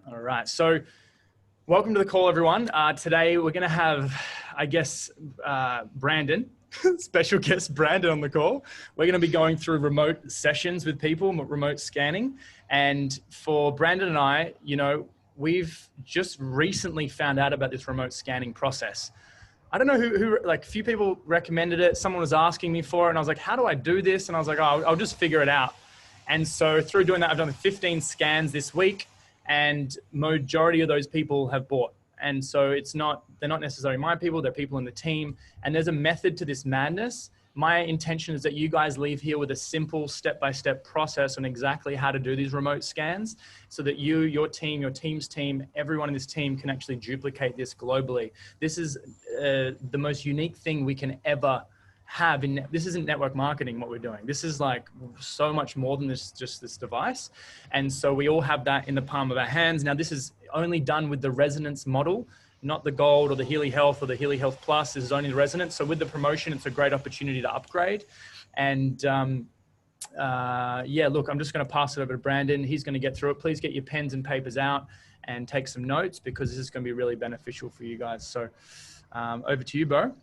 All right. So welcome to the call, everyone. Today we're going to have, I guess, Brandon, special guest Brandon on the call. We're going to be going through remote sessions with people, remote scanning. And for Brandon and I, we've just recently found out about this remote scanning process. I don't know who like a few people recommended it. Someone was asking me for it and I was like, how do I do this? And I was like, oh, I'll just figure it out. And so through doing that, I've done 15 scans this week and majority of those people have bought. And so they're not necessarily my people, they're people in the team. And there's a method to this madness. My intention is that you guys leave here with a simple step-by-step process on exactly how to do these remote scans so that you, your team, your team's team, everyone in this team can actually duplicate this globally. This is the most unique thing we can ever have. This isn't network marketing what we're doing. This is like so much more than just this device. And so we all have that in the palm of our hands. Now this is only done with the resonance model, not the Gold or the Healy Health or the Healy Health Plus. This is only the resonance. So with the promotion, it's a great opportunity to upgrade. And yeah, look, I'm just going to pass it over to Brandon. He's going to get through it. Please get your pens and papers out and take some notes because this is going to be really beneficial for you guys. So over to you, Bo.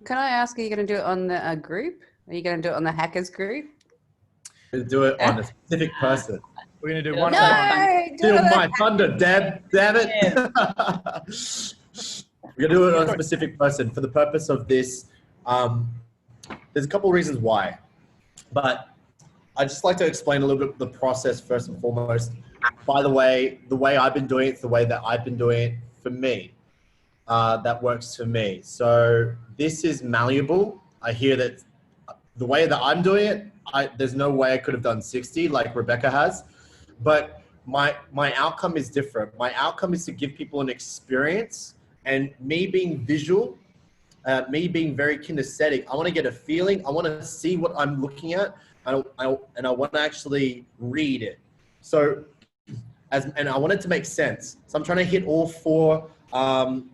Can I ask, are you going to do it on the group? Are you going to do it on the hackers group? We'll do it on a specific person. We're going to do one. No, Steal my thunder, damn it. Yeah. We're going to do it on a specific person for the purpose of this. There's a couple of reasons why, but I'd just like to explain a little bit the process first and foremost. By the way I've been doing it, the way that I've been doing it for me. That works for me. So this is malleable. I hear that the way that I'm doing it, there's no way I could have done 60 like Rebecca has, but my outcome is different. My outcome is to give people an experience, and me being visual, me being very kinesthetic, I want to get a feeling. I want to see what I'm looking at, and I want to actually read it. So, and I want it to make sense. So I'm trying to hit all four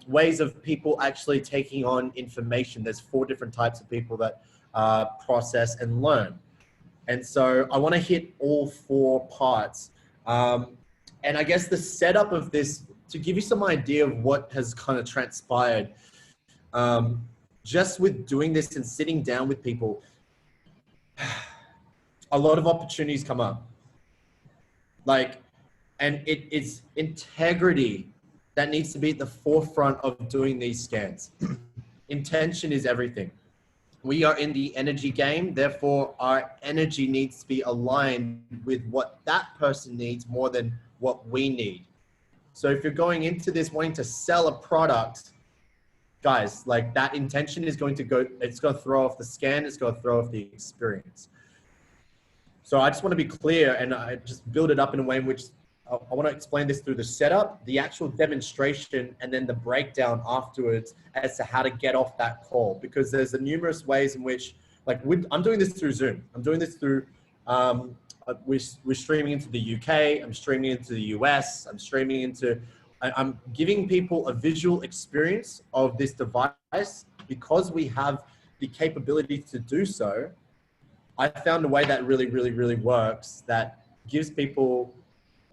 ways of people actually taking on information. There's 4 different types of people that process and learn. And so I want to hit all 4 parts. And I guess the setup of this, to give you some idea of what has kind of transpired, just with doing this and sitting down with people, a lot of opportunities come up. And it's integrity that needs to be at the forefront of doing these scans. Intention is everything. We are in the energy game, therefore our energy needs to be aligned with what that person needs more than what we need. So if you're going into this wanting to sell a product, guys, like that intention is going to go, it's going to throw off the scan, it's going to throw off the experience. So I just want to be clear, and I just build it up in a way in which I want to explain this through the setup, the actual demonstration, and then the breakdown afterwards as to how to get off that call. Because there's numerous ways in which, like, I'm doing this through Zoom. I'm doing this through, we're streaming into the UK. I'm streaming into the US. I'm giving people a visual experience of this device because we have the capability to do so. I found a way that really, really, really works that gives people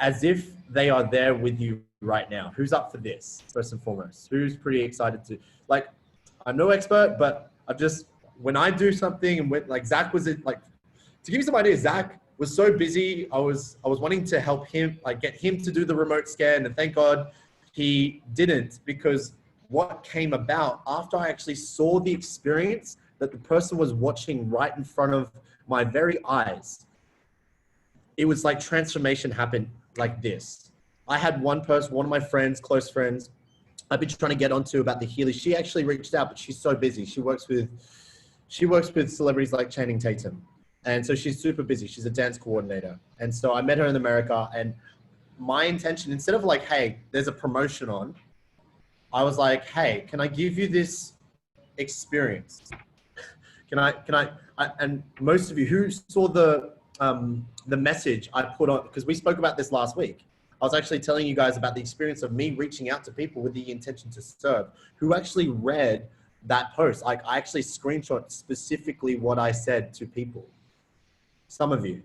as if they are there with you right now. Who's up for this, first and foremost? Who's pretty excited to, like, I'm no expert, but when I do something and like Zach was it, like, to give you some idea, Zach was so busy. I was wanting to help him, like get him to do the remote scan, and thank God he didn't, because what came about after I actually saw the experience that the person was watching right in front of my very eyes, it was like transformation happened like this. I had one person, one of my friends, close friends, I've been trying to get onto about the Healy. She actually reached out, but she's so busy. She works with celebrities like Channing Tatum. And so she's super busy. She's a dance coordinator. And so I met her in America, and my intention, instead of like, hey, there's a promotion on, I was like, hey, can I give you this experience? And most of you who saw the message I put on, because we spoke about this last week. I was actually telling you guys about the experience of me reaching out to people with the intention to serve, who actually read that post. Like, I actually screenshot specifically what I said to people. Some of you.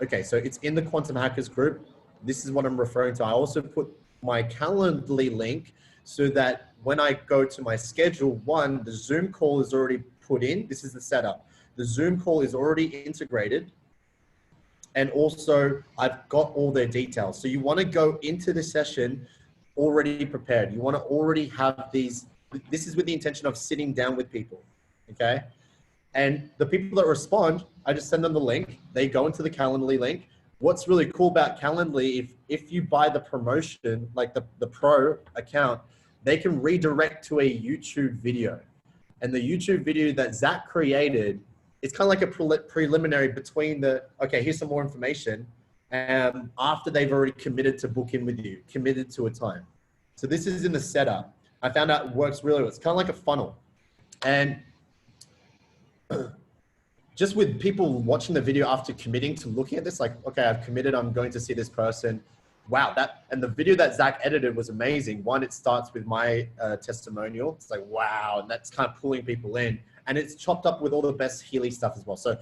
okay, so it's in the Quantum Hackers group. This is what I'm referring to. I also put my Calendly link so that when I go to my schedule, one, the Zoom call is already put in. This is the setup. The Zoom call is already integrated. And also I've got all their details. So you want to go into the session already prepared. You want to already have these, this is with the intention of sitting down with people, okay? And the people that respond, I just send them the link. They go into the Calendly link. What's really cool about Calendly, if you buy the promotion, like the pro account, they can redirect to a YouTube video. And the YouTube video that Zach created, it's kind of like a preliminary between the, okay, here's some more information. And after they've already committed to book in with you, committed to a time. So this is in the setup. I found out it works really well. It's kind of like a funnel. And just with people watching the video after committing to looking at this, like, okay, I've committed, I'm going to see this person. Wow, and the video that Zach edited was amazing. One, it starts with my testimonial. It's like, wow, and that's kind of pulling people in. And it's chopped up with all the best Healy stuff as well. So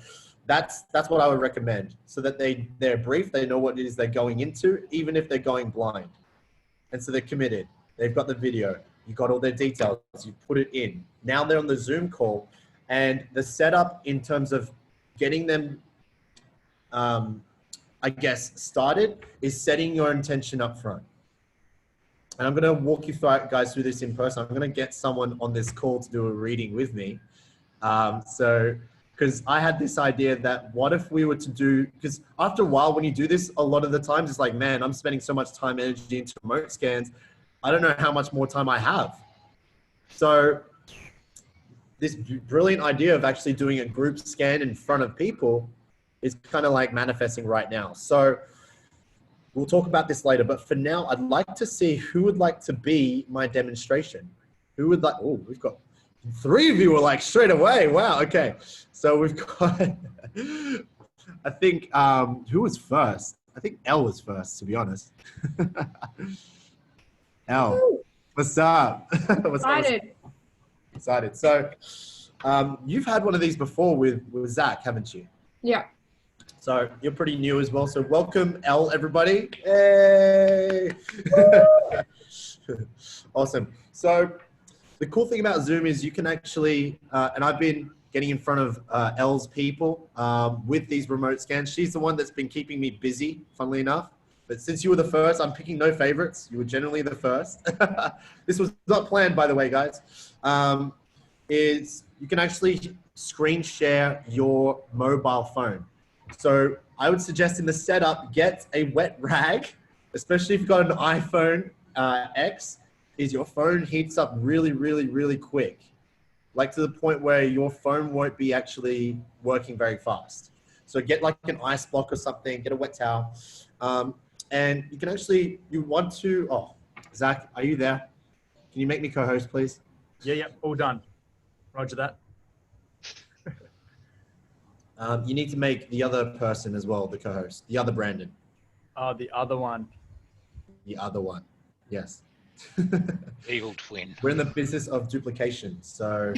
that's what I would recommend, so that they're brief, they know what it is they're going into, even if they're going blind. And so they're committed. They've got the video. You got all their details. You put it in. Now they're on the Zoom call. And the setup in terms of getting them, I guess, started is setting your intention up front. And I'm going to walk you guys through this in person. I'm going to get someone on this call to do a reading with me. Because I had this idea that what if we were to do, because after a while, when you do this, a lot of the times it's like, man, I'm spending so much time, energy into remote scans. I don't know how much more time I have. So this brilliant idea of actually doing a group scan in front of people is kind of like manifesting right now. So we'll talk about this later, but for now, I'd like to see who would like to be my demonstration. Who would like, oh, we've got 3 of you were like straight away. Wow. Okay. So we've got, I think, who was first? I think Elle was first, to be honest. Elle, what's up? Excited. So you've had one of these before with Zach, haven't you? Yeah. So you're pretty new as well. So welcome, Elle, everybody. Hey! Awesome. So the cool thing about Zoom is you can actually, and I've been getting in front of Elle's people with these remote scans. She's the one that's been keeping me busy, funnily enough. But since you were the first, I'm picking no favorites. You were generally the first. This was not planned, by the way, guys. Is you can actually screen share your mobile phone. So I would suggest in the setup, get a wet rag, especially if you've got an iPhone X, is your phone heats up really, really, really quick. Like to the point where your phone won't be actually working very fast. So get like an ice block or something, get a wet towel. And you can actually, oh, Zach, are you there? Can you make me co-host, please? Yeah, all done. Roger that. You need to make the other person as well the co-host, the other Brandon. Oh, the other one. The other one, yes. Evil twin. We're in the business of duplication, so.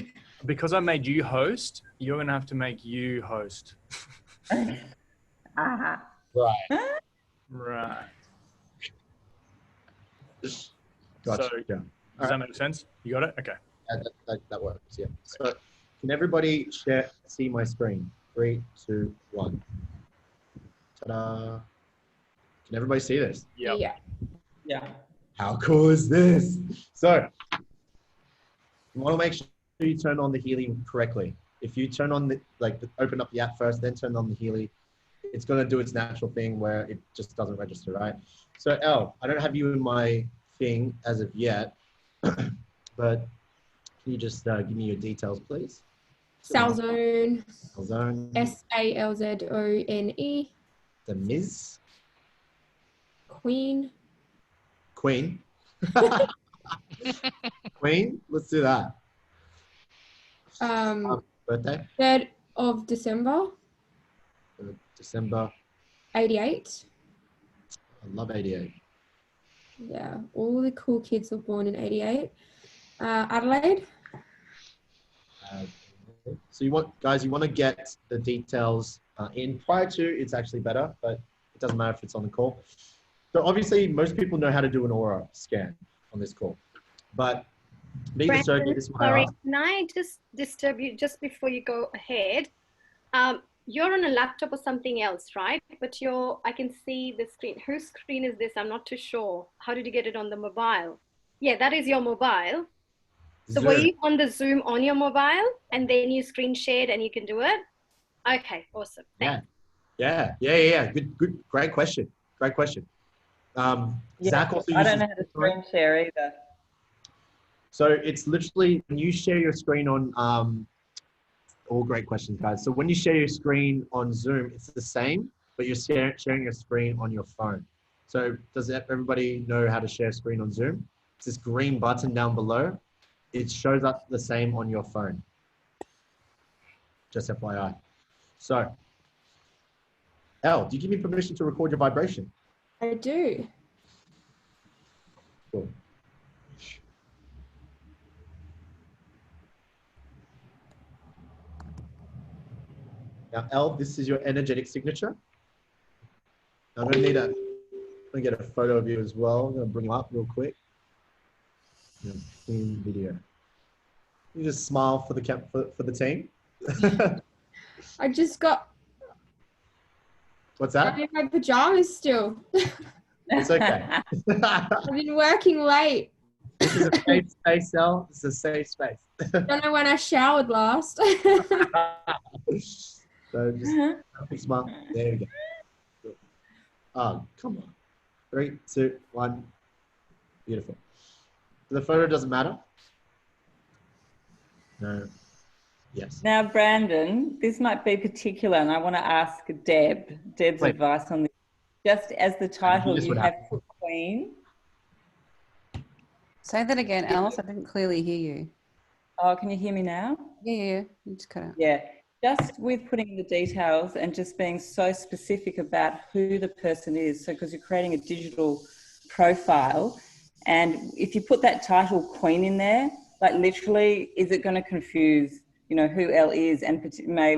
Because I made you host, you're going to have to make you host. Uh-huh. Right. Right. Gotcha. So, yeah. Does that make sense? You got it? Okay. That works, yeah. So can everybody see my screen? 3, 2, 1. Ta-da. Can everybody see this? Yep. Yeah. How cool is this? So you want to make sure you turn on the Healy correctly. If you turn on open up the app first, then turn on the Healy, it's going to do its natural thing where it just doesn't register, right? So Elle, I don't have you in my thing as of yet, but can you just give me your details, please? Salzone. Salzone. Salzone. The Ms. Queen. Queen. Queen. Let's do that. Birthday. 3rd of December. December. 88. I love 88. Yeah, all the cool kids were born in 88. Adelaide. So you want to get the details Prior to, it's actually better, but it doesn't matter if it's on the call. So obviously, most people know how to do an aura scan on this call, but being a surgeon, this is what I sorry, ask. can I just disturb you just before you go ahead? You're on a laptop or something else, right? But I can see the screen. Whose screen is this? I'm not too sure. How did you get it on the mobile? Yeah, that is your mobile. So were Zoom. you on the Zoom on your mobile and then you screen shared and you can do it? Okay, awesome. Thanks. Yeah. Good. Great question. Zach also I don't uses know how to screen share either. So it's literally when you share your screen on, all great questions, guys. So when you share your screen on Zoom, it's the same, but you're sharing your screen on your phone. So does everybody know how to share screen on Zoom? It's this green button down below. It shows up the same on your phone. Just FYI. So, Elle, do you give me permission to record your vibration? I do. Cool. Now, Elle, this is your energetic signature. I'm gonna get a photo of you as well. I'm gonna bring you up real quick. In video. You just smile for the team. I just got. What's that? I'm in my pajamas still. It's okay. I've been working late. This is a safe space, Elle. This is a safe space. Don't know when I showered last. So just a big smile. There we go. Oh, come on. 3, 2, 1. Beautiful. The photo doesn't matter. No. Yes. Now, Brandon, this might be particular, and I want to ask Deb's Please. advice on this. Just as the title, this you would have happen. put Queen. Say that again, Alice. I didn't clearly hear you. Oh, can you hear me now? Yeah. You just cut out. Yeah. Just with putting in the details and just being so specific about who the person is. So, because you're creating a digital profile, and if you put that title Queen in there, like literally, is it going to confuse, who Elle is? And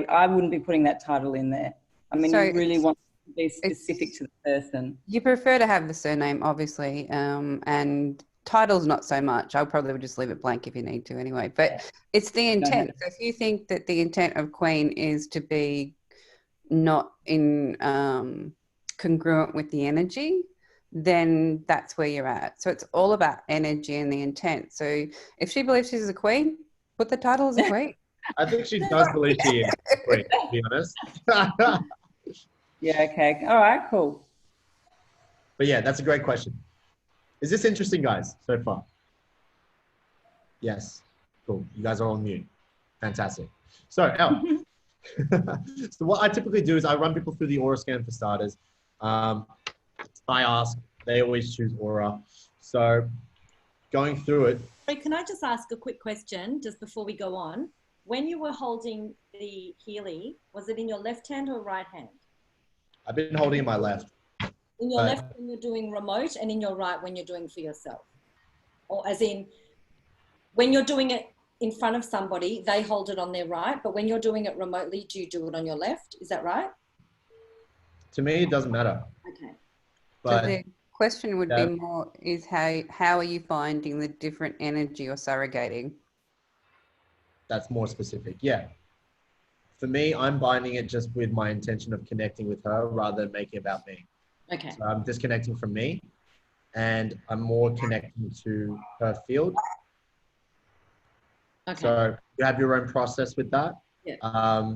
I wouldn't be putting that title in there. I mean, So you really want to be specific to the person. You prefer to have the surname, obviously, and titles not so much. I probably would just leave it blank if you need to anyway. But it's the intent. So if you think that the intent of Queen is to be not in congruent with the energy, then that's where you're at. So it's all about energy and the intent. So if she believes she's a queen, put the title as a queen. I think she does believe she is a queen, to be honest. Yeah, okay. All right, cool. But yeah, that's a great question. Is this interesting, guys, so far? Yes. Cool. You guys are on mute. Fantastic. So, Elle. So what I typically do is I run people through the aura scan for starters. I ask, they always choose aura. So going through it. Wait, can I just ask a quick question just before we go on? When you were holding the Healy, was it in your left hand or right hand? I've been holding in my left. In your left when you're doing remote, and in your right when you're doing for yourself? Or as in, when you're doing it in front of somebody, they hold it on their right, but when you're doing it remotely, do you do it on your left? Is that right? To me, it doesn't matter. Okay. But so the question would be more is how are you finding the different energy or surrogating? that's more specific. Yeah. For me, I'm binding it just with my intention of connecting with her rather than making it about me. Okay. So I'm disconnecting from me and I'm more connecting to her field. Okay. So you have your own process with that. Yeah.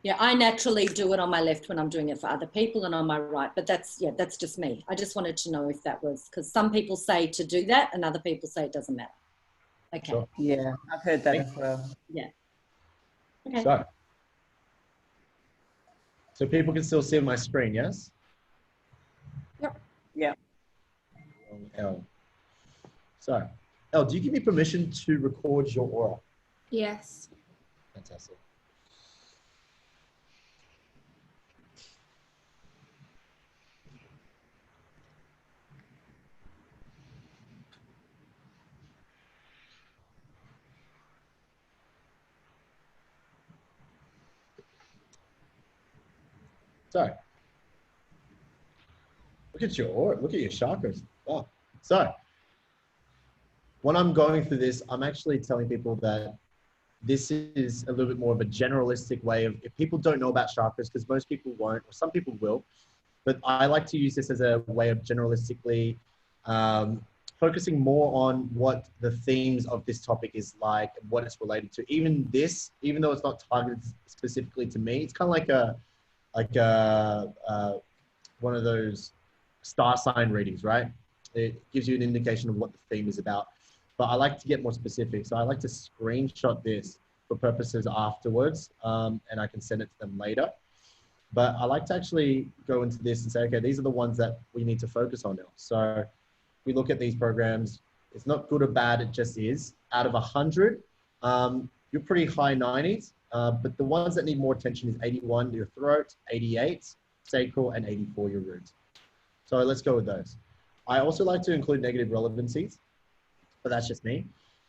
Yeah, I naturally do it on my left when I'm doing it for other people and on my right, but that's just me. I just wanted to know if that was, because some people say to do that and other people say it doesn't matter. Okay. Sure. Yeah, I've heard that as well. Yeah. Okay. So people can still see my screen, yes? Yep. Yeah. Elle. So, Elle, do you give me permission to record your aura? Yes. Fantastic. So, look at your chakras. Wow. So, when I'm going through this, I'm actually telling people that this is a little bit more of a generalistic way of, if people don't know about chakras, because most people won't, or some people will, but I like to use this as a way of generalistically focusing more on what the themes of this topic is like and what it's related to. Even though it's not targeted specifically to me, it's kind of like one of those star sign readings, right? It gives you an indication of what the theme is about. But I like to get more specific. So I like to screenshot this for purposes afterwards, and I can send it to them later. But I like to actually go into this and say, okay, these are the ones that we need to focus on now. So we look at these programs. It's not good or bad, it just is. Out of 100, you're pretty high 90s, but the ones that need more attention is 81, your throat, 88, sacral, and 84, your root. So let's go with those. I also like to include negative relevancies, but that's just me.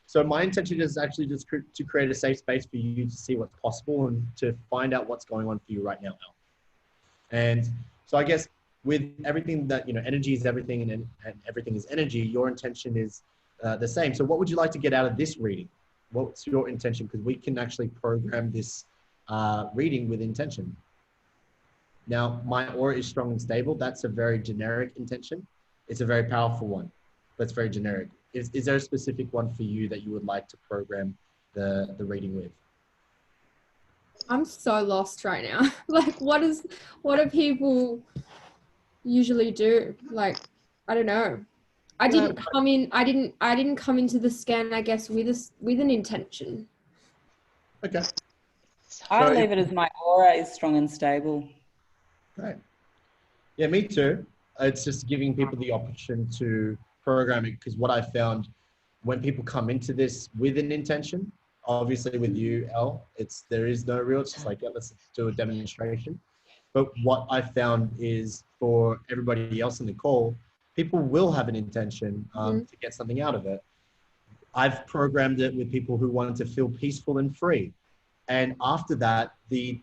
So my intention is actually just to create a safe space for you to see what's possible and to find out what's going on for you right now. And so I guess with everything that, energy is everything and everything is energy, your intention is the same. So what would you like to get out of this reading? What's your intention? Because we can actually program this reading with intention. Now, my aura is strong and stable. That's a very generic intention. It's a very powerful one, but it's very generic. Is there a specific one for you that you would like to program the reading with? I'm so lost right now. Like, what do people usually do? Like, I don't know. I didn't come into the scan, I guess, with an intention. Okay. I leave it as my aura is strong and stable. Right. Yeah, me too. It's just giving people the option to program it, because what I found when people come into this with an intention, obviously with you, Elle, there is no real, it's just like, yeah, let's do a demonstration. But what I found is for everybody else in the call, people will have an intention to get something out of it. I've programmed it with people who wanted to feel peaceful and free. And after that, the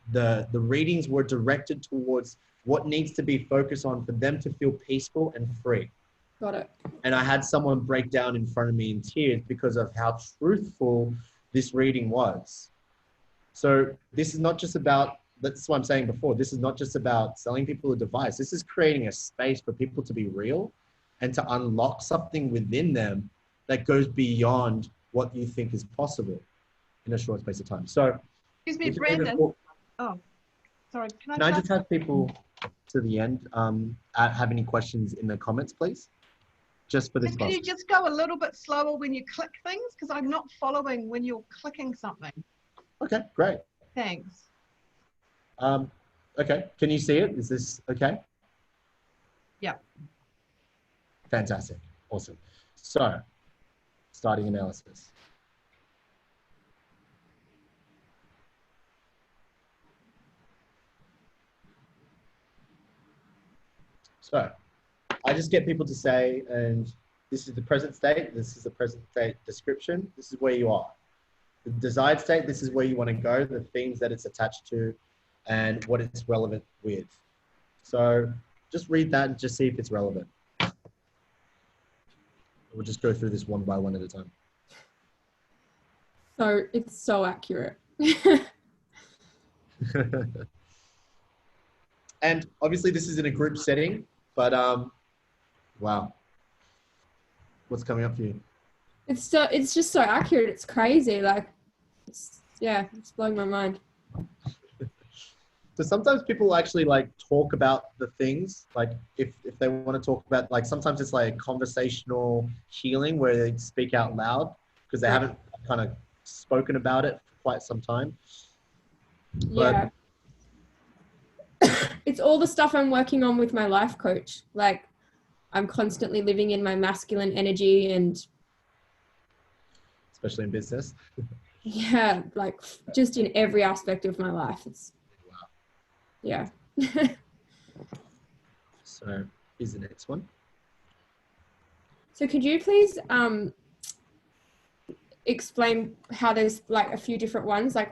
readings were directed towards what needs to be focused on for them to feel peaceful and free. Got it. And I had someone break down in front of me in tears because of how truthful this reading was. So this is not just about, that's what I'm saying before, this is not just about selling people a device. This is creating a space for people to be real and to unlock something within them that goes beyond what you think is possible in a short space of time. So, excuse me, Brandon. Oh, sorry. Can I just have people to the end have any questions in the comments, please? Just for this Can you just go a little bit slower when you click things? Because I'm not following when you're clicking something. Okay, great. Thanks. Okay, can you see it? Is this okay? Yeah. Fantastic, awesome. So, starting analysis. So, I just get people to say, and this is the present state, this is the present state description, this is where you are. The desired state, this is where you want to go, the themes that it's attached to, and what it's relevant with. So just read that and just see if it's relevant. We'll just go through this one by one at a time. So it's so accurate. And obviously this is in a group setting, but wow. What's coming up for you? It's just so accurate. It's crazy. Like, it's blowing my mind. So sometimes people actually like talk about the things, like if they want to talk about, like sometimes it's like conversational healing where they speak out loud because they haven't kind of spoken about it for quite some time. Yeah. It's all the stuff I'm working on with my life coach. Like, I'm constantly living in my masculine energy, and especially in business. Yeah, like just in every aspect of my life. It's wow. Yeah. So here's the next one. So could you please explain how there's like a few different ones, like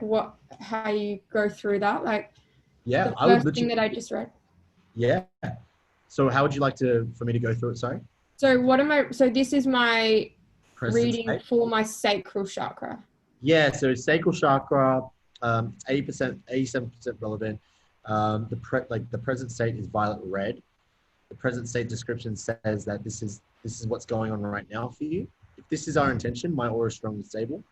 how you go through that, like yeah, the first thing that I just read. Yeah. So how would you like for me to go through it? Sorry. So this is my Present reading state. for my sacral chakra. Yeah. So sacral chakra, 80%, 87% relevant. The present state is violet red. The present state description says that this is what's going on right now for you. If this is our intention, my aura is strong and stable.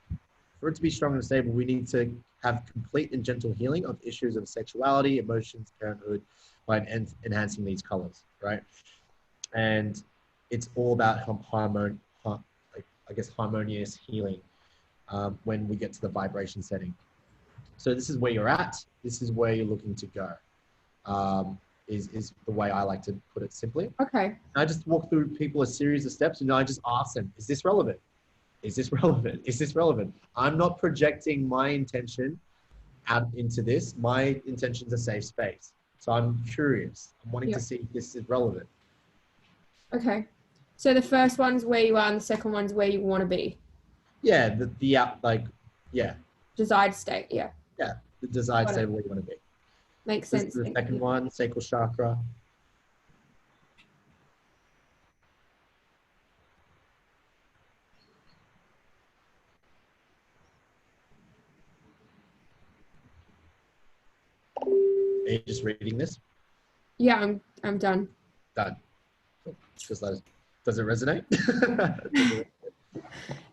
For it to be strong and stable, we need to have complete and gentle healing of issues of sexuality, emotions, parenthood, by enhancing these colors, right? And it's all about harmonious healing when we get to the vibration setting. So this is where you're at. This is where you're looking to go. Is the way I like to put it simply. Okay. I just walk through people a series of steps, and I just ask them, is this relevant? Is this relevant? Is this relevant? I'm not projecting my intention out into this. My intention is a safe space. So I'm curious. I'm wanting to see if this is relevant. Okay. So the first one's where you are and the second one's where you want to be. Yeah, Desired state, yeah. Yeah, the desired state of where you want to be. Makes This sense. is the second one, sacral chakra. Are you just reading this? Yeah, I'm done. Done. Just does it resonate?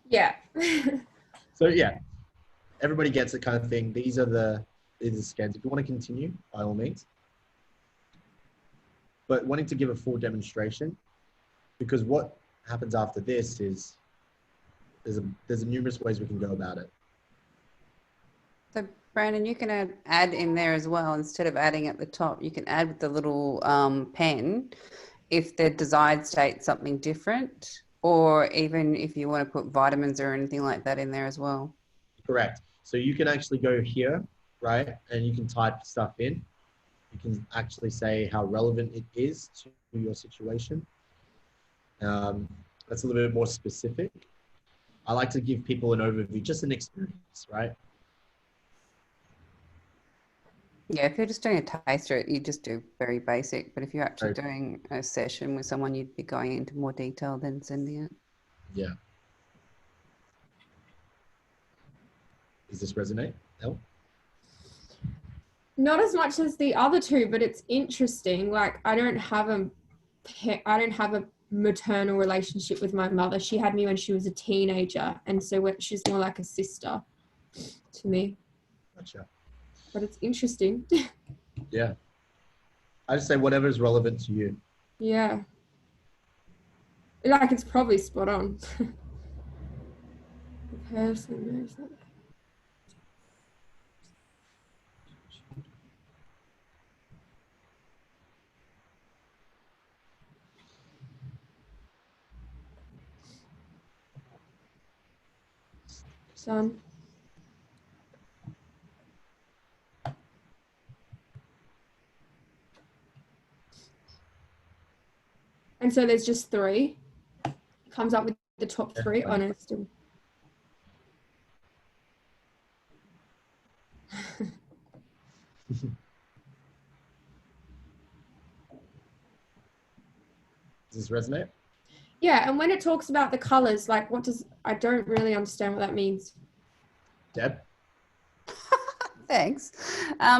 Yeah. So yeah, everybody gets it kind of thing. These are the scans. If you want to continue, by all means. But wanting to give a full demonstration, because what happens after this is there's numerous ways we can go about it. So Brandon, you can add in there as well. Instead of adding at the top, you can add with the little pen if the desired state something different, or even if you want to put vitamins or anything like that in there as well. Correct. So you can actually go here, right? And you can type stuff in. You can actually say how relevant it is to your situation. That's a little bit more specific. I like to give people an overview, just an experience, right? Yeah, if you're just doing a taster, you just do very basic. But if you're actually doing a session with someone, you'd be going into more detail than sending it. Yeah. Does this resonate? No? Not as much as the other two, but it's interesting. Like I don't have a maternal relationship with my mother. She had me when she was a teenager, and so she's more like a sister to me. Gotcha. But it's interesting. Yeah. I just say whatever is relevant to you. Yeah. Like it's probably spot on. The person knows that. Son. And so there's just 3. Comes up with the top 3. Oh no, still. Does this resonate? Yeah, and when it talks about the colors, like I don't really understand what that means. Deb? Thanks. I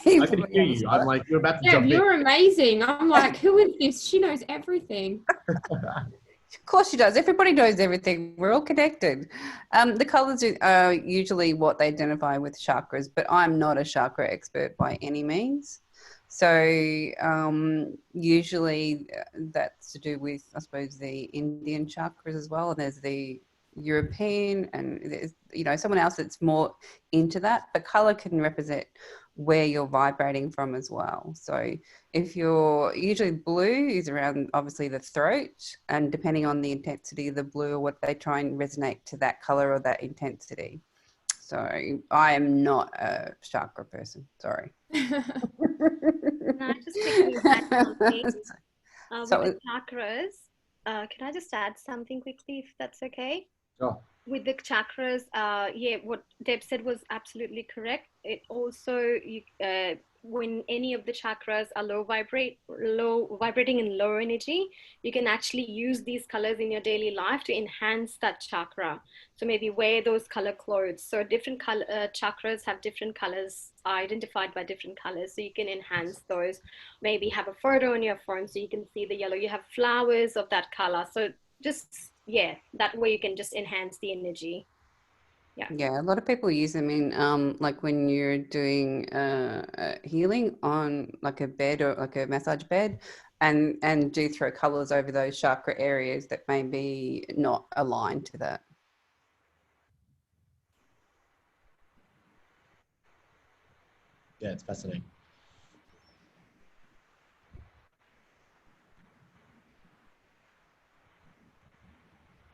can hear you. I'm like, you're about to jump in. You're amazing. I'm like, who is this? She knows everything. Of course she does. Everybody knows everything. We're all connected. The colors are usually what they identify with chakras, but I'm not a chakra expert by any means. So usually that's to do with, I suppose, the Indian chakras as well. And there's the European, and there's, someone else that's more into that. But color can represent where you're vibrating from as well. So if you're usually blue is around obviously the throat, and depending on the intensity of the blue or what they try and resonate to that color or that intensity. So I am not a chakra person. Sorry. No, just picking back something. With the chakras, can I just add something quickly, if that's okay? Sure. With the chakras, what Deb said was absolutely correct. It also, when any of the chakras are vibrating in low energy, you can actually use these colors in your daily life to enhance that chakra. So maybe wear those color clothes. So different color chakras have different colors, are identified by different colors. So you can enhance those. Maybe have a photo on your phone so you can see the yellow. You have flowers of that color. So just, yeah, that way you can just enhance the energy. Yeah, a lot of people use them in like when you're doing healing on like a bed or like a massage bed, and do throw colors over those chakra areas that may be not aligned to that. Yeah, it's fascinating.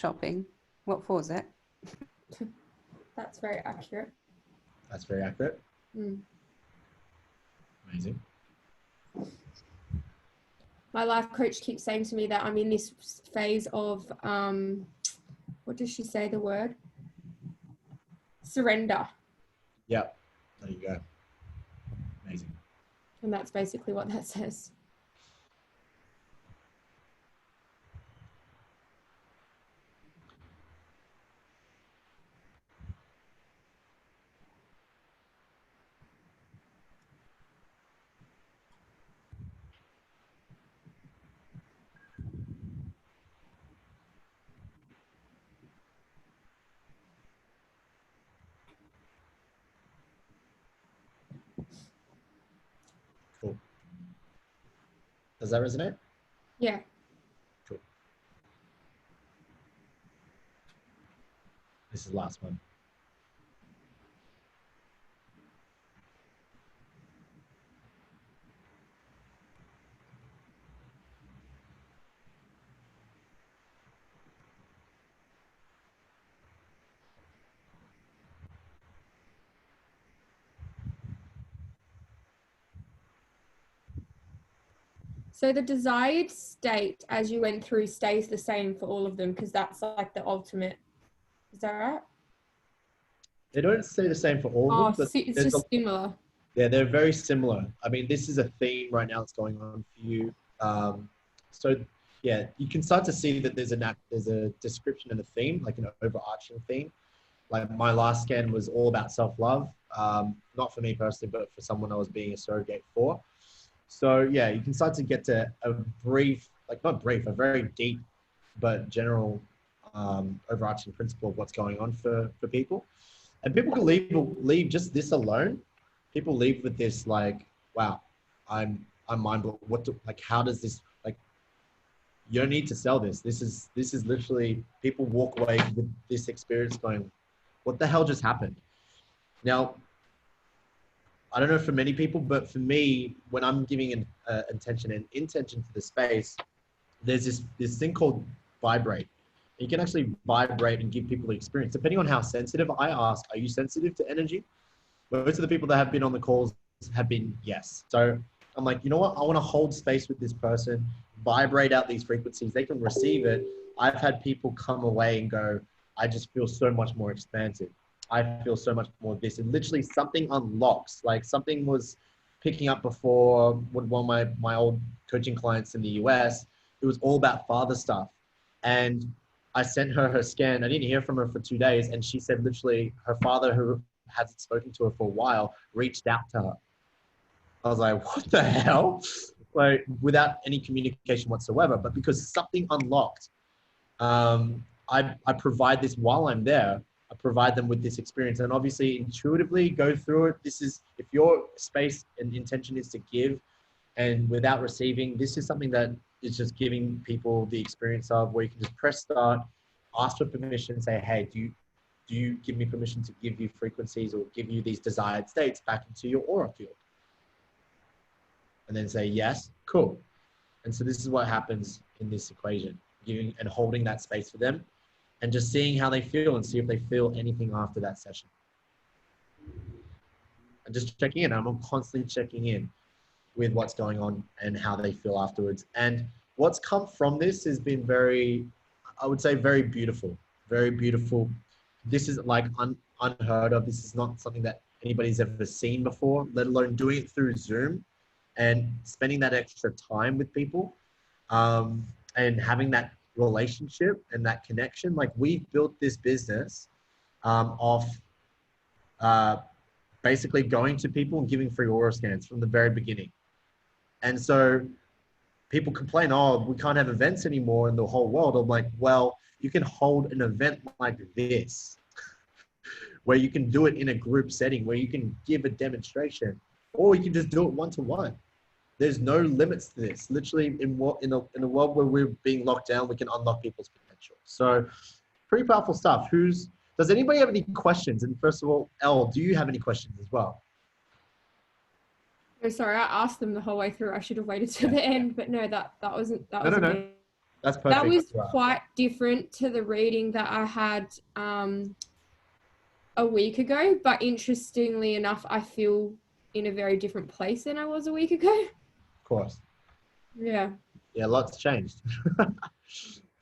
Shopping. What for is that? That's very accurate. That's very accurate. Mm. Amazing. My life coach keeps saying to me that I'm in this phase of, what does she say the word? Surrender. Yeah, there you go. Amazing. And that's basically what that says. Cool. Does that resonate? Yeah. Cool. This is the last one. So the desired state as you went through stays the same for all of them, because that's like the ultimate. Is that right? They don't stay the same for all Oh, of them, but it's just similar. yeah, they're very similar. I mean, this is a theme right now that's going on for you. So yeah, you can start to see that there's a description and a theme, like an overarching theme. Like my last scan was all about self-love, not for me personally, but for someone I was being a surrogate for. So yeah, you can start to get to a brief, like not brief, a very deep but general overarching principle of what's going on for people. And people can leave just this alone. People leave with this like, wow, I'm mind blown. Like, how does this, like, you don't need to sell this. This is literally, people walk away with this experience going, what the hell just happened? Now, I don't know for many people, but for me, when I'm giving an intention to the space, there's this thing called vibrate. You can actually vibrate and give people the experience. Depending on how sensitive, I ask, are you sensitive to energy? Most of the people that have been on the calls have been yes. So I'm like, you know what? I want to hold space with this person, vibrate out these frequencies. They can receive it. I've had people come away and go, I just feel so much more expansive. I feel so much more of this. And literally something unlocks, like something was picking up before with one of my old coaching clients in the US. It was all about father stuff. And I sent her scan. I didn't hear from her for 2 days. And she said literally her father, who hasn't spoken to her for a while, reached out to her. I was like, what the hell? Like, without any communication whatsoever. But because something unlocked, I provide this while I'm there. I provide them with this experience, and obviously intuitively go through it. This is, if your space and intention is to give and without receiving, this is something that is just giving people the experience of, where you can just press start, ask for permission, say, hey, do you give me permission to give you frequencies or give you these desired states back into your aura field? And then say, yes, cool. And so this is what happens in this equation, giving and holding that space for them and just seeing how they feel and see if they feel anything after that session. And just checking in. I'm constantly checking in with what's going on and how they feel afterwards. And what's come from this has been very, I would say, very beautiful, very beautiful. This is like unheard of. This is not something that anybody's ever seen before, let alone doing it through Zoom and spending that extra time with people, and having that relationship and that connection. Like, we built this business off basically going to people and giving free aura scans from the very beginning. And so people complain, oh, we can't have events anymore in the whole world. I'm like, well, you can hold an event like this, where you can do it in a group setting, where you can give a demonstration, or you can just do it one-to-one. There's no limits to this. Literally, in a world where we're being locked down, we can unlock people's potential. So pretty powerful stuff. Does anybody have any questions? And first of all, Elle, do you have any questions as well? Oh, sorry, I asked them the whole way through. I should have waited to the end, but no, that wasn't. That wasn't No. me. That's perfect. That was quite different to the reading that I had a week ago. But interestingly enough, I feel in a very different place than I was a week ago. Of course. Yeah. Yeah, lots changed.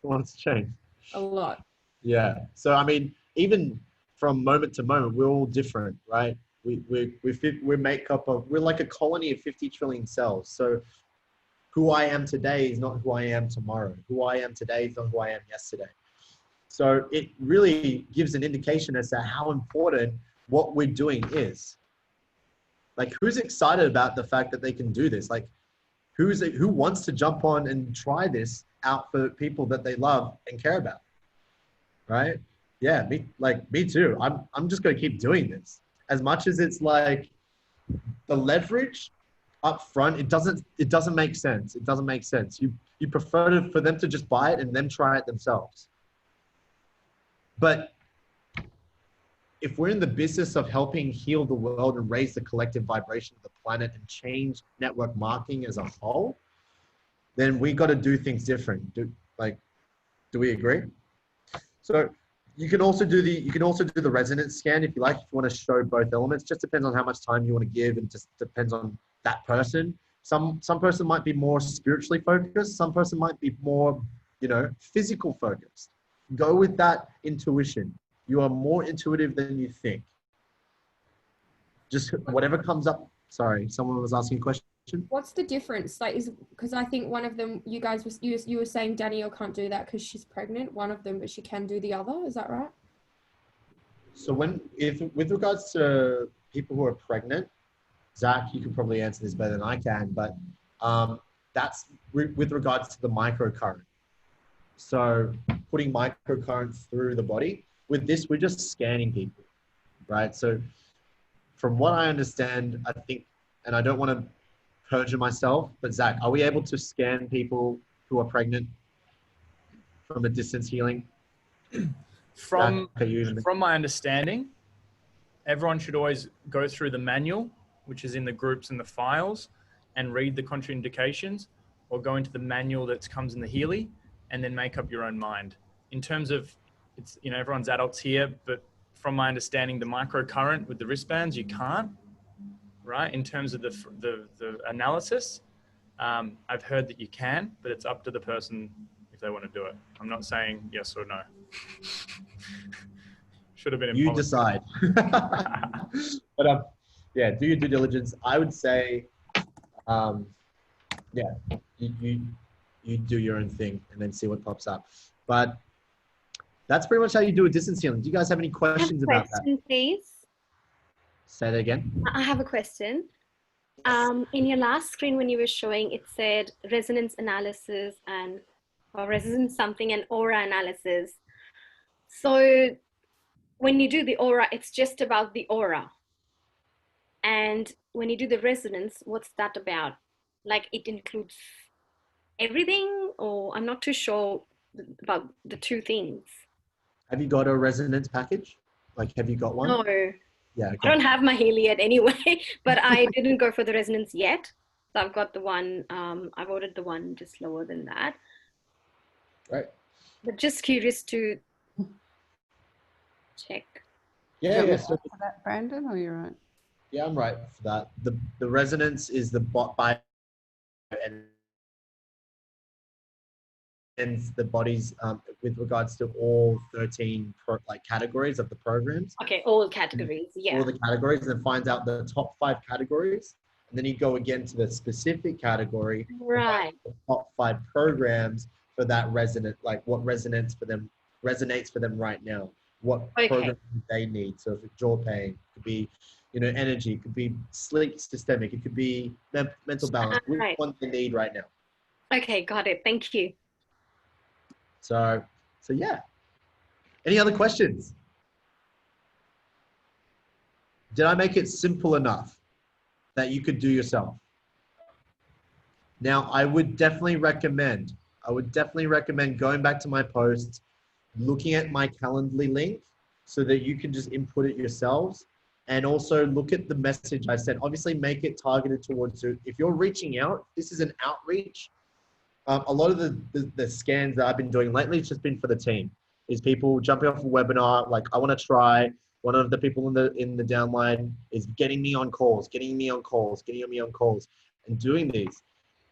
Lots changed. A lot. Yeah. So, I mean, even from moment to moment, we're all different, right? We're made up of, we're like a colony of 50 trillion cells. So who I am today is not who I am tomorrow. Who I am today is not who I am yesterday. So it really gives an indication as to how important what we're doing is. Like, who's excited about the fact that they can do this? Like, who wants to jump on and try this out for people that they love and care about? Right? Yeah, me too. I'm just going to keep doing this. As much as it's like the leverage up front, it doesn't make sense. It doesn't make sense. You prefer for them to just buy it and then try it themselves. But if we're in the business of helping heal the world and raise the collective vibration of the planet and change network marketing as a whole, then we got to do things different. Do we agree? So you can also do the resonance scan if you like, if you want to show both elements. Just depends on how much time you want to give, and just depends on that person. Some person might be more spiritually focused. Some person might be more, physical focused. Go with that intuition. You are more intuitive than you think. Just whatever comes up. Sorry, someone was asking a question. What's the difference? Like, because I think one of them, you were saying Danielle can't do that because she's pregnant. One of them, but she can do the other. Is that right? So with regards to people who are pregnant, Zach, you can probably answer this better than I can, but that's with regards to the microcurrent. So putting microcurrents through the body. With this, we're just scanning people, right? So from what I understand, I think, and I don't want to perjure myself, but Zach, are we able to scan people who are pregnant from a distance healing? From my understanding, everyone should always go through the manual, which is in the groups and the files, and read the contraindications, or go into the manual that comes in the Healy, and then make up your own mind. In terms of, it's, everyone's adults here, but from my understanding, the microcurrent with the wristbands, you can't, right? In terms of the analysis, I've heard that you can, but it's up to the person if they want to do it. I'm not saying yes or no. Should have been. You decide. But yeah, do your due diligence. I would say, yeah, you do your own thing and then see what pops up. But that's pretty much how you do a distance healing. Do you guys have any questions about that? Please. Say that again. I have a question. In your last screen, when you were showing, it said resonance analysis or resonance something and aura analysis. So when you do the aura, it's just about the aura. And when you do the resonance, what's that about? Like, it includes everything, or I'm not too sure about the two things. Have you got a resonance package? Like, have you got one? No. Yeah. Okay. I don't have my Healy yet anyway, but I didn't go for the resonance yet. So I've got the one, I've ordered the one just lower than that. Right. But just curious to check. Yeah. Yeah. So, For that, Brandon, or you're right? yeah, I'm right for that. The resonance is the bio the bodies with regards to all 13 categories of the programs. Okay, all categories, yeah. All the categories, and finds out the top 5 categories. And then you go again to the specific category, right? The top 5 programs for that what resonates for them right now. What program they need. So if it's jaw pain, it could be, energy, it could be sleep systemic, it could be mental balance. Which one they need right now. Okay, got it. Thank you. So yeah. Any other questions? Did I make it simple enough that you could do yourself? Now, I would definitely recommend going back to my posts, looking at my Calendly link so that you can just input it yourselves, and also look at the message I sent. Obviously, make it targeted towards you. If you're reaching out, this is an outreach. A lot of the scans that I've been doing lately, it's just been for the team. Is people jumping off a webinar, like, I want to try. One of the people in the downline is getting me on calls, and doing these,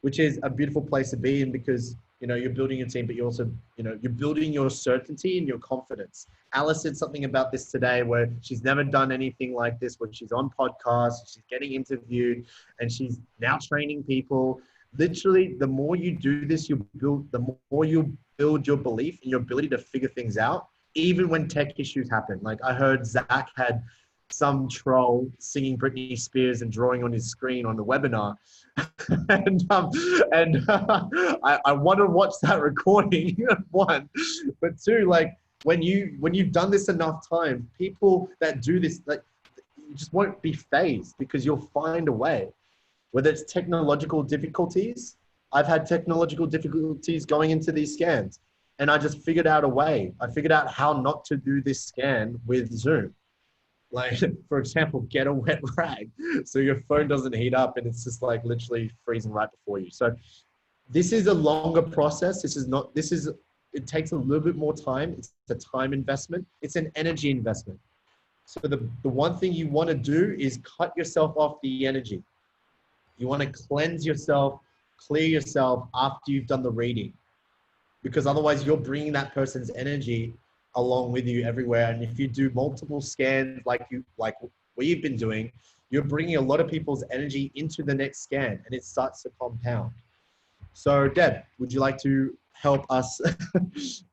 which is a beautiful place to be in, because you're building your team, but you also you're building your certainty and your confidence. Alice said something about this today, where she's never done anything like this, where she's on podcasts, she's getting interviewed, and she's now training people. Literally, the more you do this, the more you build your belief and your ability to figure things out, even when tech issues happen. Like, I heard Zach had some troll singing Britney Spears and drawing on his screen on the webinar. and I want to watch that recording, one. But two, like, when you've done this enough times, people that do this, like, you just won't be phased, because you'll find a way. Whether it's technological difficulties, I've had technological difficulties going into these scans, and I just figured out a way. I figured out how not to do this scan with Zoom. Like, for example, get a wet rag so your phone doesn't heat up and it's just like literally freezing right before you. So this is a longer process. It takes a little bit more time. It's a time investment. It's an energy investment. So the one thing you want to do is cut yourself off the energy. You want to cleanse yourself, clear yourself after you've done the reading, because otherwise you're bringing that person's energy along with you everywhere. And if you do multiple scans like we've been doing, you're bringing a lot of people's energy into the next scan, and it starts to compound. So Deb, would you like to help us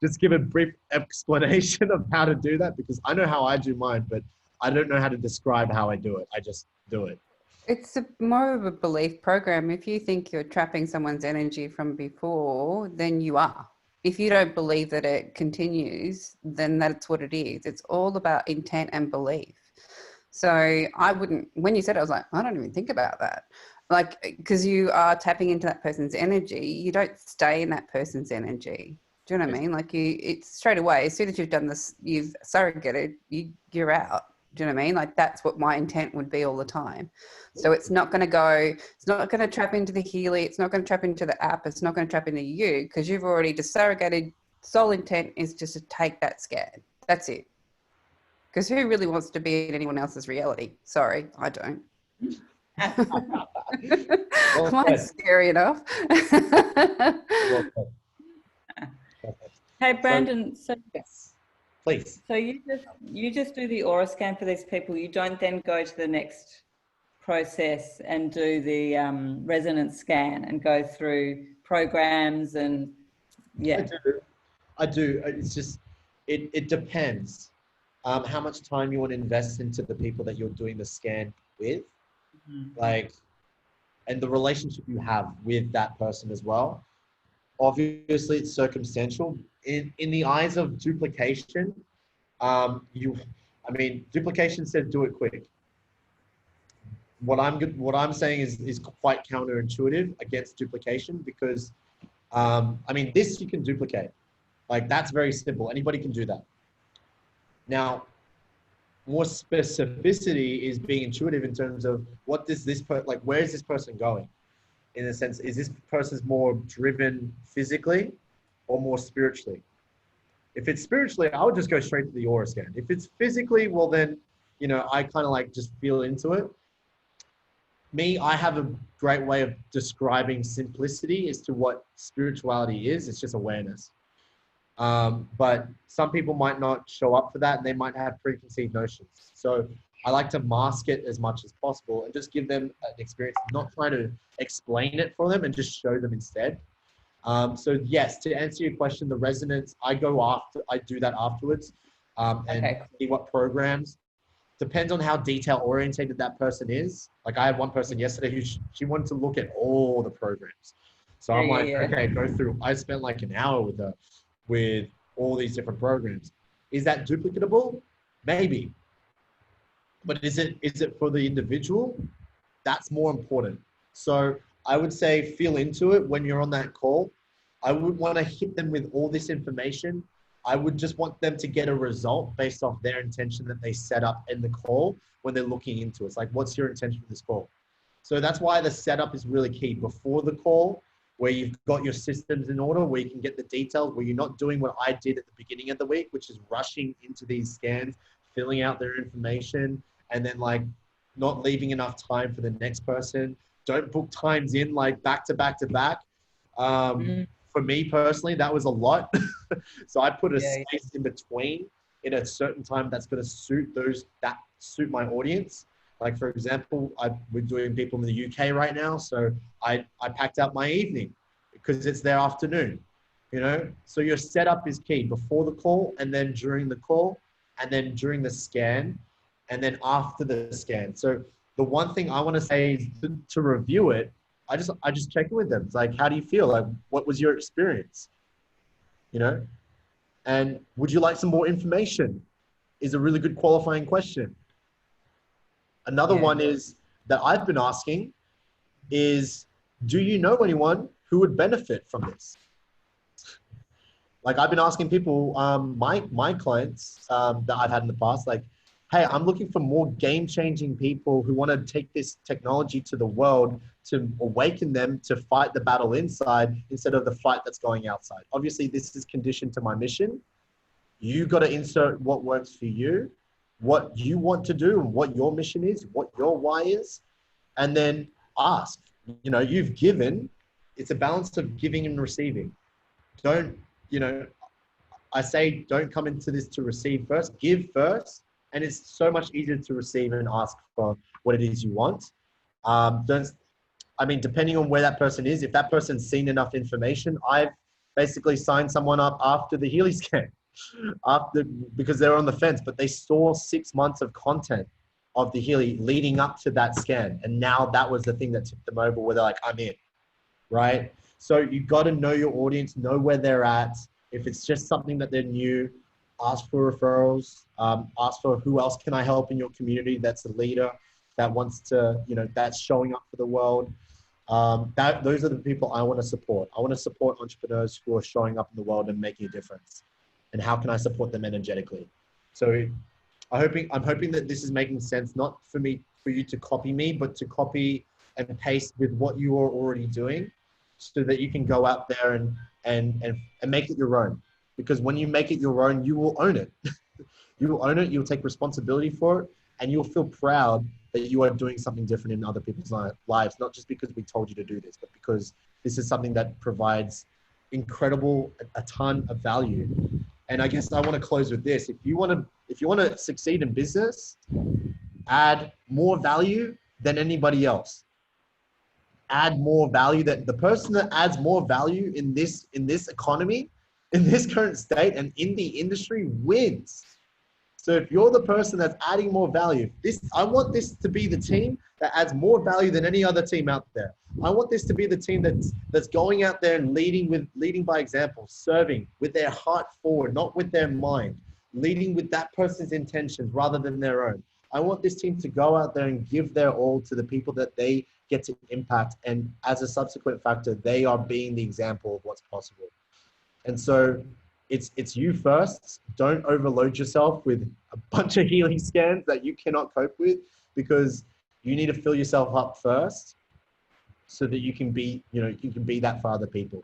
just give a brief explanation of how to do that? Because I know how I do mine, but I don't know how to describe how I do it. I just do it. It's more of a belief program. If you think you're trapping someone's energy from before, then you are. If you don't believe that it continues, then that's what it is. It's all about intent and belief. So when you said it, I was like, I don't even think about that. Like, because you are tapping into that person's energy, you don't stay in that person's energy. Do you know what I mean? Like, it's straight away, as soon as you've done this, you've surrogated, you're out. Do you know what I mean? Like, that's what my intent would be all the time. So it's not going to trap into the Healy. It's not going to trap into the app. It's not going to trap into you, because you've already just surrogated. Sole intent is just to take that scan. That's it. Because who really wants to be in anyone else's reality? Sorry, I don't. Mine's scary enough. Hey, Brandon. So yes, please. So you just do the aura scan for these people. You don't then go to the next process and do the resonance scan and go through programs and I do. It's just it depends how much time you want to invest into the people that you're doing the scan with, like, and the relationship you have with that person as well. Obviously, it's circumstantial. In the eyes of duplication, duplication said do it quick. What I'm saying is quite counterintuitive against duplication, because this you can duplicate. Like, that's very simple. Anybody can do that. Now, more specificity is being intuitive in terms of what does where is this person going? In a sense, is this person's more driven physically or more spiritually? If it's spiritually, I would just go straight to the aura scan. If it's physically, well then, I kind of like just feel into it. me, I have a great way of describing simplicity as to what spirituality is. It's just awareness. But some people might not show up for that, and they might have preconceived notions. So I like to mask it as much as possible and just give them an experience, not trying to explain it for them and just show them instead. So yes, to answer your question, the resonance, I do that afterwards, and see what programs. Depends on how detail orientated that person is. Like I had one person yesterday who she wanted to look at all the programs. So I'm like, okay, go through. I spent like an hour with her, with all these different programs. Is that duplicatable? Maybe. But is it for the individual? That's more important. So I would say feel into it when you're on that call. I wouldn't want to hit them with all this information. I would just want them to get a result based off their intention that they set up in the call when they're looking into it. It's like, what's your intention for this call? So that's why the setup is really key before the call, where you've got your systems in order, where you can get the details, where you're not doing what I did at the beginning of the week, which is rushing into these scans, filling out their information, and then like not leaving enough time for the next person. Don't book times in like back to back to back. For me personally, that was a lot. So I put a space in between in a certain time that's going to suit my audience. Like for example, we're doing people in the UK right now. So I packed out my evening because it's their afternoon, you know? So your setup is key before the call, and then during the call, and then during the scan, and then after the scan. So the one thing I want to say is to review it, I just check in with them. It's like, how do you feel? Like, what was your experience? You know? And would you like some more information? Is a really good qualifying question. Another one is that I've been asking is, do you know anyone who would benefit from this? Like I've been asking people, my clients that I've had in the past, like, hey, I'm looking for more game-changing people who want to take this technology to the world to awaken them to fight the battle inside instead of the fight that's going outside. Obviously, this is conditioned to my mission. You got to insert what works for you, what you want to do, and what your mission is, what your why is, and then ask. You know, you've given. It's a balance of giving and receiving. Don't, you know, I say don't come into this to receive first, give first. And it's so much easier to receive and ask for what it is you want. Depending on where that person is, if that person's seen enough information, I've basically signed someone up after the Healy scan, because they were on the fence, but they saw 6 months of content of the Healy leading up to that scan. And now that was the thing that tipped them over, where they're like, I'm in, right? So you got to know your audience, know where they're at. If it's just something that they're new, ask for referrals, ask for who else can I help in your community that's a leader that wants to, you know, that's showing up for the world. Those are the people I want to support. I want to support entrepreneurs who are showing up in the world and making a difference. And how can I support them energetically? So I'm hoping that this is making sense, not for you to copy me, but to copy and paste with what you are already doing, so that you can go out there and make it your own. Because when you make it your own, you will own it. You will own it, you'll take responsibility for it, and you'll feel proud that you are doing something different in other people's lives, not just because we told you to do this, but because this is something that provides a ton of value. And I guess I want to close with this. If you want to succeed in business, add more value than anybody else. Add more value. That the person that adds more value in this economy, in this current state and in the industry, wins. So if you're the person that's adding more value, I want this to be the team that adds more value than any other team out there. I want this to be the team that's going out there and leading by example, serving with their heart forward, not with their mind, leading with that person's intentions rather than their own. I want this team to go out there and give their all to the people that they get to impact. And as a subsequent factor, they are being the example of what's possible. And so it's you first. Don't overload yourself with a bunch of Healy scans that you cannot cope with, because you need to fill yourself up first so that you can be that for other people.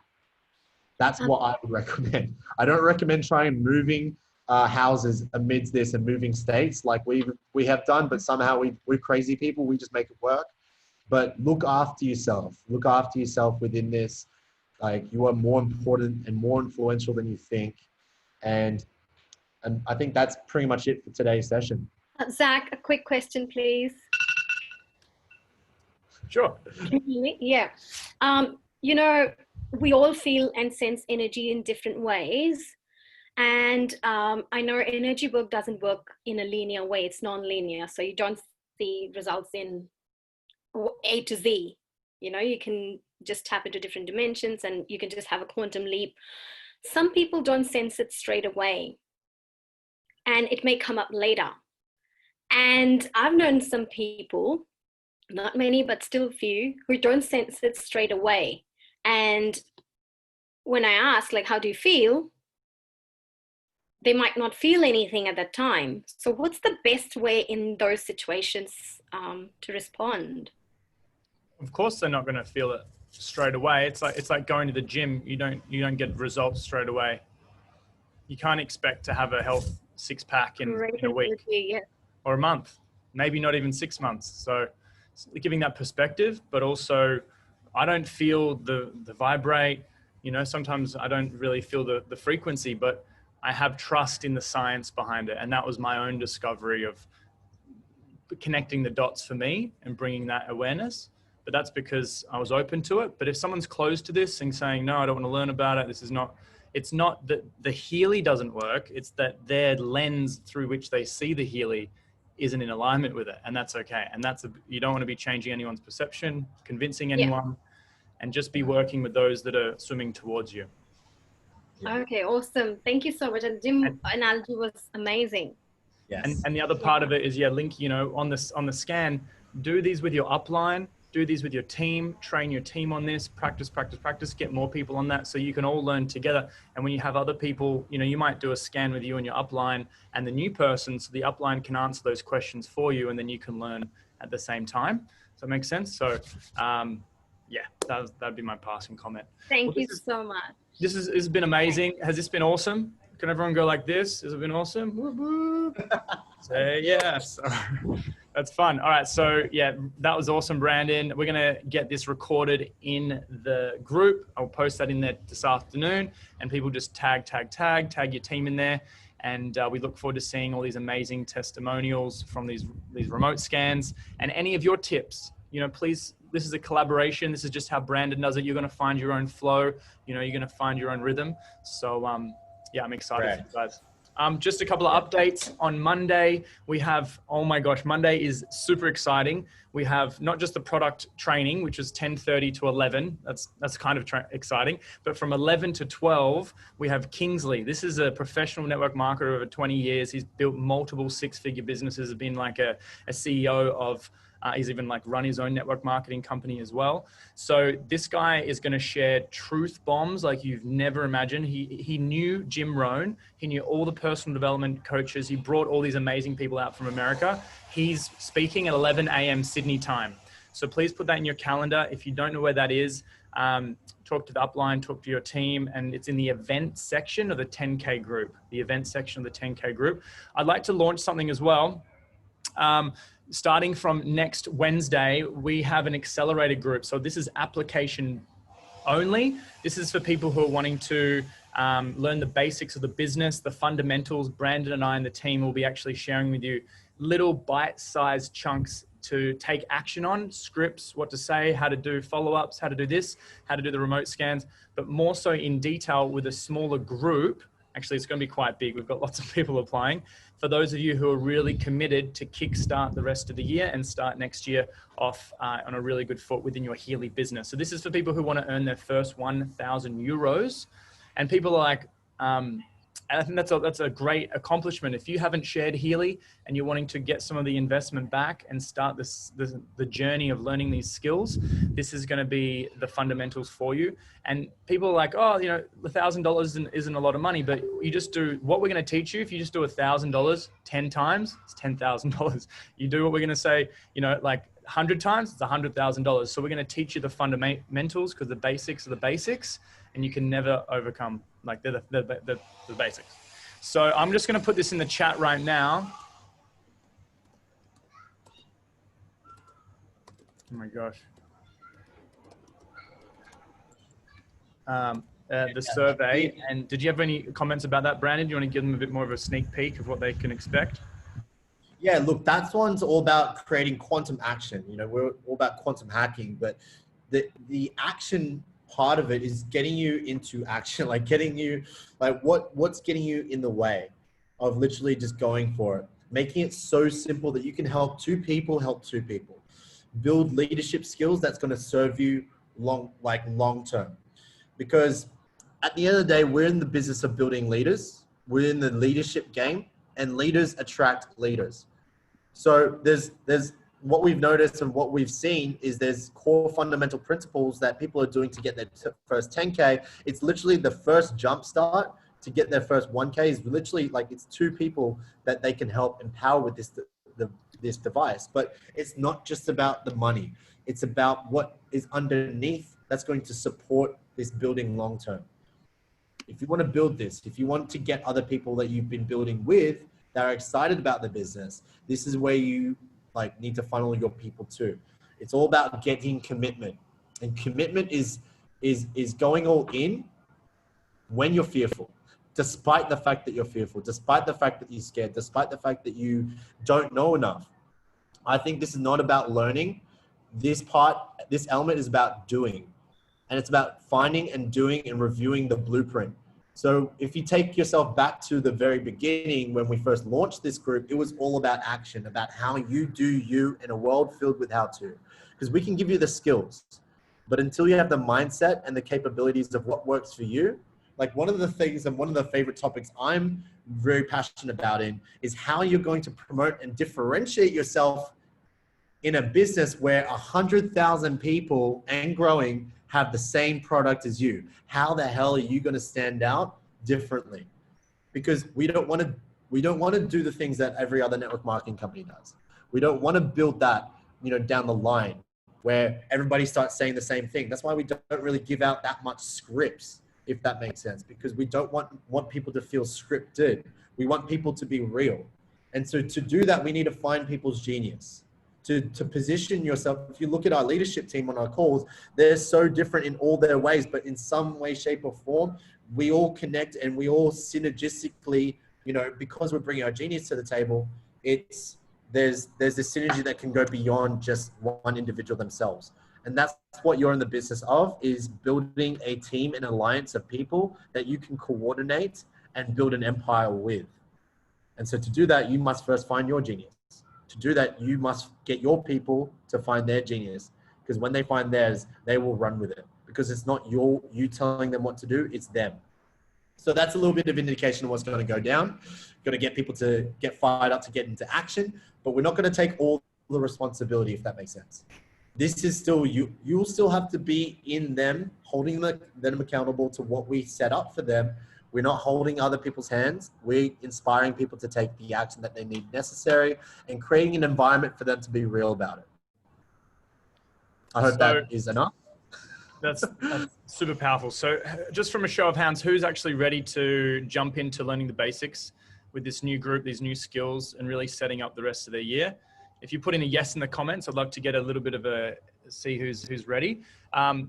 That's what I would recommend. I don't recommend trying moving houses amidst this and moving states like we have done, but somehow we're crazy people. We just make it work. but look after yourself. Look after yourself within this. Like, you are more important and more influential than you think. And I think that's pretty much it for today's session. Zach, a quick question, please. Sure. Can you hear me? Yeah. You know, we all feel and sense energy in different ways. And I know energy work doesn't work in a linear way. It's non-linear. So you don't see results in A to Z. You know, you can just tap into different dimensions and you can just have a quantum leap. Some people don't sense it straight away, and it may come up later. And I've known some people, not many, but still a few, who don't sense it straight away. And when I ask, like, how do you feel? They might not feel anything at that time. So what's the best way in those situations to respond? Of course, they're not going to feel it straight away. It's like going to the gym. You don't get results straight away. You can't expect to have a health six-pack in a week or a month, maybe not even 6 months. So giving that perspective, but also I don't feel the vibrate. You know, sometimes I don't really feel the frequency, but I have trust in the science behind it. And that was my own discovery of connecting the dots for me and bringing that awareness. But that's because I was open to it. But if someone's closed to this and saying, no, I don't want to learn about it, it's not that the Healy doesn't work. It's that their lens through which they see the Healy isn't in alignment with it. And that's okay. And you don't want to be changing anyone's perception, convincing anyone, and just be working with those that are swimming towards you. Okay, awesome. Thank you so much. And gym analogy was amazing. Yes. And the other part of it is, link, on the scan, do these with your upline, do these with your team, train your team on this, practice, get more people on that so you can all learn together. And when you have other people, you might do a scan with you and your upline and the new person, so the upline can answer those questions for you and then you can learn at the same time. Does that make sense? So that'd be my passing comment. Thank you so much. This has been amazing. Has this been awesome? Can everyone go like this? Has it been awesome? Whoop, whoop. Say yes. That's fun. All right. So that was awesome, Brandon. We're going to get this recorded in the group. I'll post that in there this afternoon, and people just tag your team in there. And we look forward to seeing all these amazing testimonials from these remote scans and any of your tips. Please, this is a collaboration. This is just how Brandon does it. You're going to find your own flow. You're going to find your own rhythm. So I'm excited for you guys. Just a couple of updates on Monday. We have, oh my gosh, Monday is super exciting. We have not just the product training, which is 10:30 to 11. That's kind of exciting. But from 11 to 12, we have Kingsley. This is a professional network marketer over 20 years. He's built multiple six-figure businesses, has been like a CEO of, he's even like run his own network marketing company as well. So this guy is going to share truth bombs like you've never imagined. He knew Jim Rohn. He knew all the personal development coaches. He brought all these amazing people out from America. He's speaking at 11 a.m. Sydney time. So please put that in your calendar. If you don't know where that is, talk to the upline, talk to your team, and it's in the event section of the 10K group, the event section of the 10K group. I'd like to launch something as well. Starting from next Wednesday, we have an accelerated group. So this is application only. This is for people who are wanting to learn the basics of the business, the fundamentals. Brandon and I and the team will be actually sharing with you little bite-sized chunks to take action on, scripts, what to say, how to do follow-ups, how to do this, how to do the remote scans, but more so in detail with a smaller group. Actually, it's going to be quite big. We've got lots of people applying. For those of you who are really committed to kickstart the rest of the year and start next year off on a really good foot within your Healy business. So this is for people who want to earn their first 1,000 euros. And people are like, and I think that's a great accomplishment. If you haven't shared Healy and you're wanting to get some of the investment back and start the journey of learning these skills, this is going to be the fundamentals for you. And people are like, oh, $1,000 isn't a lot of money, but you just do what we're going to teach you. If you just do $1,000 10 times, it's $10,000. You do what we're going to say, like 100 times, it's $100,000. So we're going to teach you the fundamentals because the basics are the basics, and you can never overcome. Like they're the basics. So I'm just going to put this in the chat right now. Oh my gosh. The survey, and did you have any comments about that, Brandon? Do you want to give them a bit more of a sneak peek of what they can expect? Yeah, look, that one's all about creating quantum action. You know, we're all about quantum hacking, but the action part of it is getting you into action, like getting you, like what's getting you in the way of literally just going for it, making it so simple that you can help two people, build leadership skills that's going to serve you long term. Because at the end of the day, we're in the business of building leaders. We're in the leadership game, and leaders attract leaders. So there's what we've noticed and what we've seen is there's core fundamental principles that people are doing to get their first 10K. It's literally the first jump start to get their first 1K is literally like it's two people that they can help empower with this device. But it's not just about the money. It's about what is underneath that's going to support this building long term. If you want to build this, if you want to get other people that you've been building with that are excited about the business, this is where you like need to funnel your people to. It's all about getting commitment, and commitment is going all in when you're fearful, despite the fact that you're fearful, despite the fact that you're scared, despite the fact that you don't know enough. I think this is not about learning. This element is about doing, and it's about finding and doing and reviewing the blueprint. So if you take yourself back to the very beginning, when we first launched this group, it was all about action, about how you do you in a world filled with how to. Because we can give you the skills, but until you have the mindset and the capabilities of what works for you, like one of the things and one of the favorite topics I'm very passionate about is how you're going to promote and differentiate yourself in a business where 100,000 people and growing have the same product as you. How the hell are you going to stand out differently? Because we don't want to do the things that every other network marketing company does. We don't want to build that, down the line where everybody starts saying the same thing. That's why we don't really give out that much scripts, if that makes sense, because we don't want people to feel scripted. We want people to be real. And so to do that, we need to find people's genius. To position yourself. If you look at our leadership team on our calls, they're so different in all their ways, but in some way, shape, or form, we all connect and we all synergistically, because we're bringing our genius to the table, there's this synergy that can go beyond just one individual themselves. And that's what you're in the business of, is building a team and alliance of people that you can coordinate and build an empire with. And so to do that, you must first find your genius. To do that, you must get your people to find their genius, because when they find theirs, they will run with it, because it's not you telling them what to do, it's them. So that's a little bit of indication of what's going to go down. Got to get people to get fired up to get into action, but we're not going to take all the responsibility, if that makes sense. This is still you. You'll still have to be in them, holding them accountable to what we set up for them. We're not holding other people's hands. We're inspiring people to take the action that they need necessary and creating an environment for them to be real about it. I hope that is enough. That's super powerful. So just from a show of hands, who's actually ready to jump into learning the basics with this new group, these new skills, and really setting up the rest of their year? If you put in a yes in the comments, I'd love to get a little bit of see who's ready.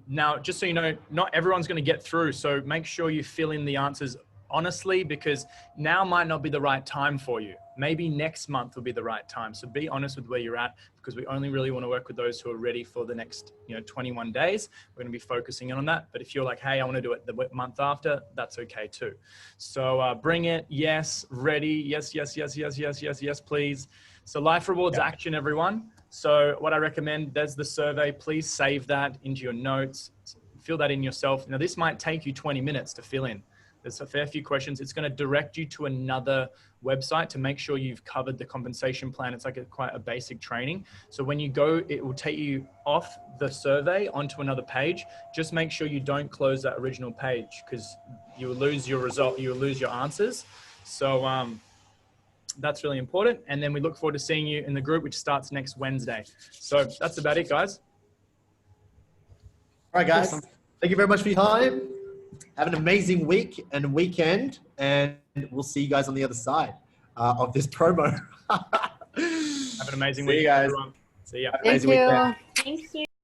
Now, just so you know, not everyone's going to get through. So make sure you fill in the answers honestly, because now might not be the right time for you. Maybe next month will be the right time. So be honest with where you're at, because we only really want to work with those who are ready for the next 21 days. We're going to be focusing on that. But if you're like, hey, I want to do it the month after, that's okay too. So bring it. Yes. Ready. Yes, yes, yes, yes, yes, yes, yes, please. So life rewards action, everyone. So what I recommend, there's the survey. Please save that into your notes. Fill that in yourself. Now, this might take you 20 minutes to fill in. There's a fair few questions. It's going to direct you to another website to make sure you've covered the compensation plan. It's like quite a basic training. So when you go, it will take you off the survey onto another page. Just make sure you don't close that original page, because you will lose your result. You will lose your answers. So that's really important. And then we look forward to seeing you in the group, which starts next Wednesday. So that's about it, guys. All right, guys. Thank you very much for your time. Have an amazing week and weekend, and we'll see you guys on the other side of this promo. Have an amazing week, guys. everyone. See ya. Thank Amazing weekend. you. Thank you.